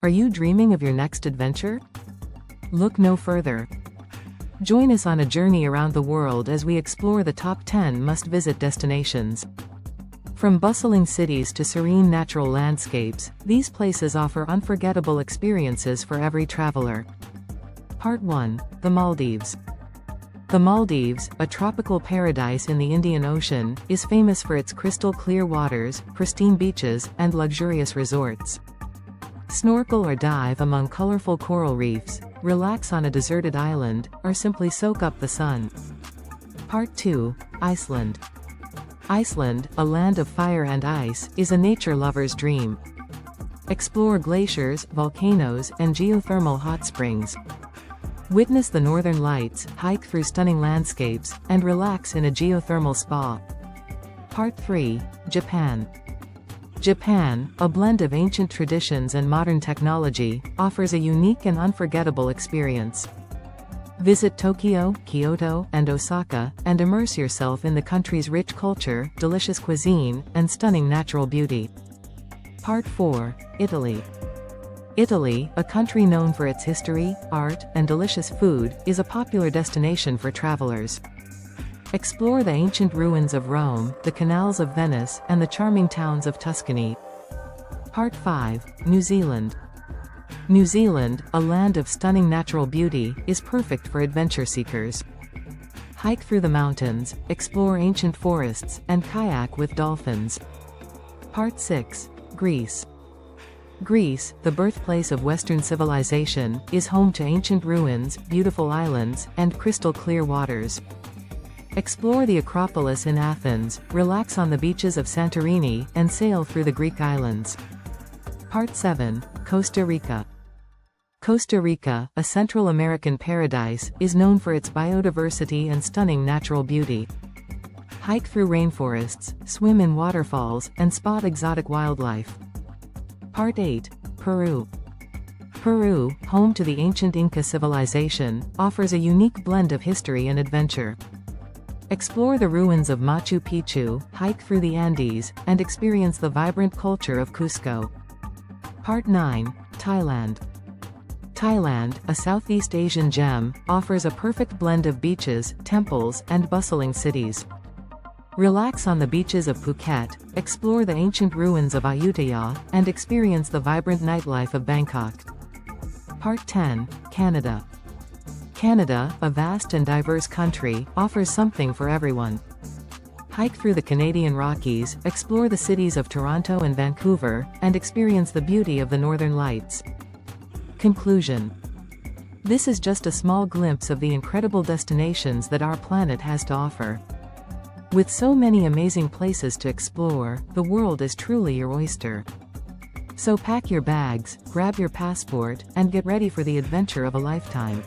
Are you dreaming of your next adventure? Look no further. Join us on a journey around the world as we explore the top 10 must-visit destinations. From bustling cities to serene natural landscapes, these places offer unforgettable experiences for every traveler. Part 1. The Maldives. The Maldives, a tropical paradise in the Indian Ocean, is famous for its crystal-clear waters, pristine beaches, and luxurious resorts. Snorkel or dive among colorful coral reefs, relax on a deserted island, or simply soak up the sun. Part 2. Iceland. Iceland, a land of fire and ice, is a nature lover's dream. Explore glaciers, volcanoes, and geothermal hot springs. Witness the northern lights, hike through stunning landscapes, and relax in a geothermal spa. Part 3. Japan. Japan, a blend of ancient traditions and modern technology, offers a unique and unforgettable experience. Visit Tokyo, Kyoto, and Osaka, and immerse yourself in the country's rich culture, delicious cuisine, and stunning natural beauty. Part 4. Italy. Italy, a country known for its history, art, and delicious food, is a popular destination for travelers. Explore the ancient ruins of Rome, the canals of Venice, and the charming towns of Tuscany. Part 5. New Zealand. New Zealand, a land of stunning natural beauty, is perfect for adventure seekers. Hike through the mountains, explore ancient forests, and kayak with dolphins. Part 6. Greece. Greece, the birthplace of Western civilization, is home to ancient ruins, beautiful islands, and crystal-clear waters. Explore the Acropolis in Athens, relax on the beaches of Santorini, and sail through the Greek islands. Part 7. Costa Rica. Costa Rica, a Central American paradise, is known for its biodiversity and stunning natural beauty. Hike through rainforests, swim in waterfalls, and spot exotic wildlife. Part 8. Peru. Peru, home to the ancient Inca civilization, offers a unique blend of history and adventure. Explore the ruins of Machu Picchu, hike through the Andes, and experience the vibrant culture of Cusco. Part 9. Thailand. Thailand, a Southeast Asian gem, offers a perfect blend of beaches, temples, and bustling cities. Relax on the beaches of Phuket, explore the ancient ruins of Ayutthaya, and experience the vibrant nightlife of Bangkok. Part 10. Canada. Canada, a vast and diverse country, offers something for everyone. Hike through the Canadian Rockies, explore the cities of Toronto and Vancouver, and experience the beauty of the Northern Lights. Conclusion. This is just a small glimpse of the incredible destinations that our planet has to offer. With so many amazing places to explore, the world is truly your oyster. So pack your bags, grab your passport, and get ready for the adventure of a lifetime.